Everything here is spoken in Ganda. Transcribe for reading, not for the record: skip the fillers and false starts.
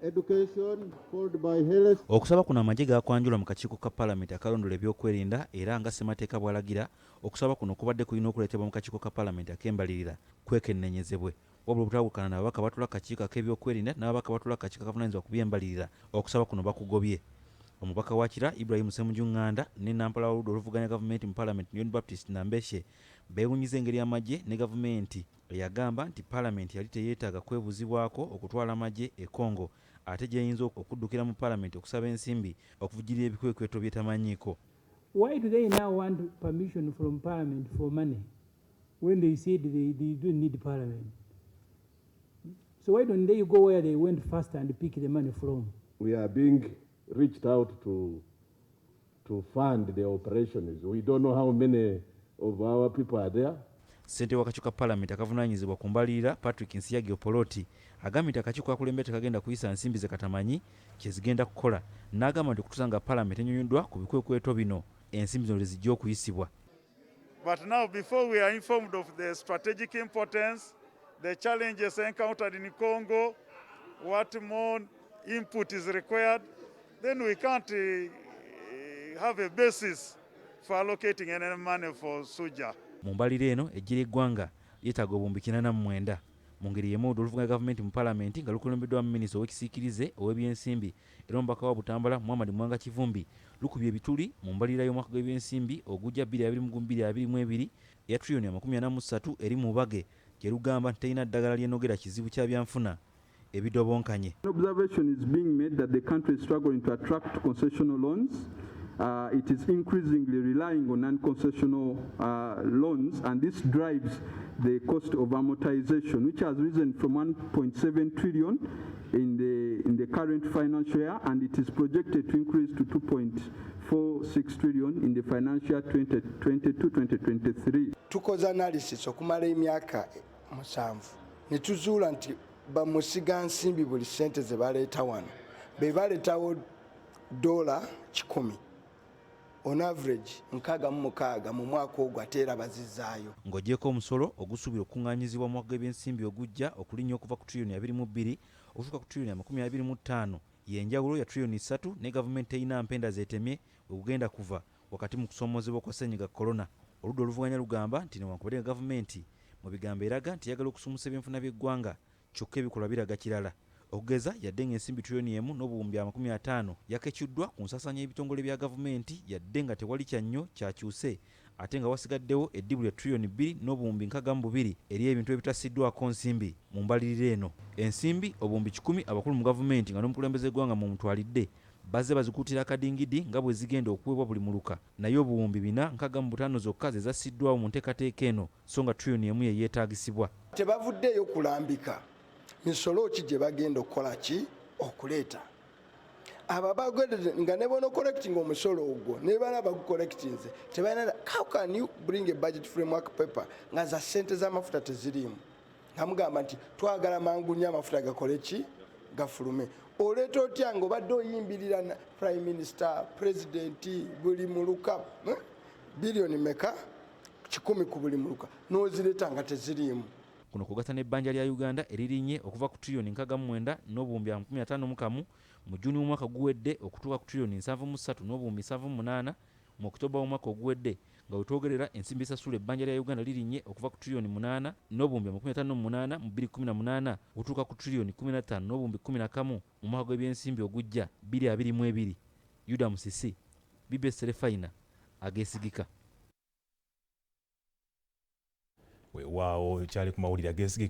Education followed by health. Okusaba kuno amagye gakwanjula mu kakiiko ka Paalamenti akalondola ebyokwerinda era nga ssemateeka bw'alagira okusaba kuno kubadde kulina okuleetebwa mu kakiiko ka Paalamenti ak'embalirira kwekennenyezebwe wabula obutawukana n'ababaka batula akakiiko ak'ebyokwerinda n'ababaka batula akakiiko akavunaanyizibwa ku by'embalirira okusaba kuno bakugobye. Omubaka wa Kira Ibrahim Ssemujju Nganda ne nampala w'oludda oluvuganya gavumenti mu Paalamenti John Baptist Nambeshe beewunyiza engeri amagye ne gavumenti eyagamba nti Paalamenti yali teyeetaaga kwebuzibwako okutwala amagye e Congo ate gyeyinza okuddukira mu Paalamenti okusaba ensimbi okuvujjirira ebikwekweto byetamanyiiko. Why do they now want permission from Parliament for money when they said they don't need Parliament? So why don't they go where they went first and pick the money from? We are being reached out to fund the operations. We don't know how many of our people are there. Ssente w'akakiiko ka Paalamenti akavunaanyizibwa ku mbalirira Patrick Nsiyage Opoloti agambye nti akakiiko kakulembera tekagenda kuyisa nsimbi ze katamanyi kye zigenda kukola n'agamba nti okutuusa nga Paalamenti ennyonyoddwa ku bikwekweto bino ensimbi zino zijja okuyisibwa. But now before we are informed of the strategic importance, the challenges encountered in Congo, what more input is required, then we can't have a basis for allocating any money for Suja. Mu mbalirira eno eggye ly'eggwanga lyetaaga obuwumbi 89 mu ngeri y'emu oluvuganya gavumenti mu Paalamenti nga lukulembeddwamu minisita ow'ekisiikirize ow'ebyensimbi era omubaka wa Butambala Muhammad Mwanga Kivumbi lukubye ebituli mu mbalirira y'omwaka gw'ebyensimbi ogujja 2022 eya triliyoni 43 eri mu bage gye lugamba nti terina ddagala ly'enogera kizibu kya byanfuna ebidobonkanye. Observation is being made that the country is struggling to attract concessional loans. It is increasingly relying on non-concessional loans, and this drives the cost of amortization, which has risen from 1.7 trillion in the current financial year, and it is projected to increase to 2.46 trillion in the financial year 2022-2023. Tukoze analysis okumala emyaka 7 ne tuzuula nti bamusiga nsimbi buli ssente ze baleeta wano be baleetawo $10 on average 66 mu mwaka ogwo ate era bazizaayo. Ng'ogyeko omusolo ogusuubira okukuŋŋaanyizibwa mu mwaka gw'ebyensimbi ogujja okulinnya okuva ku triliyoni 22 okutuuka ku triliyoni 25 y'enjawulo ya triliyoni 3 ne gavumenti erina mpenda zeetemye we gugenda kuva wakati mu kusoomozebwa kwa ssennyiga korona. Oludda oluvuganya lugamba nti newankubadde nga gavumenti mu bigambo eraga nti yagala okusumusa ebyenfuna by'eggwanga kyokka ebikolwa biraga kirala. Okugeza yadde ng'ensimbi triliyoni 1 n'obuwumbi 50 yakekyuddwa ku nsaasaanya y'ebitongole bya gavumenti yadde nga tewali kyannyo kyakyuse ate nga wasigaddewo eddibu lya triliyoni 2 n'obuwumbi 62 eri ebintu ebitasiddwako nsimbi mu mbalirira eno. Ensimbi obuwumbi 10 abakulu mu gavumenti nga n'omukulembeze gwanga mu mutwalidde bazze bazikuutira akadingidi nga bwe zigenda okuweebwa buli muluka naye obuwumbi 455 zokka ze zassiddwawo mu nteekateeka eno so nga triliyoni 1 ye yeetaagisibwa. Tebavuddeyo kulambika misolo ki gye bagenda okukola ki okuleeta ababagwedde nga ne bono collecting omusolo ogwo ne bana bagucollectinze tebalina. How can you bring a budget framework paper nga za ssente z'amafuta tezirimu nga mugamba nti twagala mangu nnyo amafuta gakole ki gafulume? Oleeta otya ng'obadde oyimbirira prime minister president buli muluka biliyoni meka 10 ku buli muluka n'ozireeta nga tezirimu. Kuno kugatta n'ebbanja lya Uganda eririnnye okuva ku triliyoni 69 n'obuwumbi 51 mu Juni w'omwaka guwedde okutuuka ku triliyoni 73 n'obuwumbi 78 mu Oktoba w'omwaka oguwedde nga wetwogerera ensimbi esasula ebbanja lya Uganda lirinnye okuva ku triliyoni 8 n'obuwumbi 58 mu 2018 okutuuka ku triliyoni 15 n'obuwumbi 11 mu mwaka gw'ebyensimbi ogujja 2022. Yuda Musisi, BBSKATI, Ageesigika. Weewaawo kyali ku mawulire Ageesigika.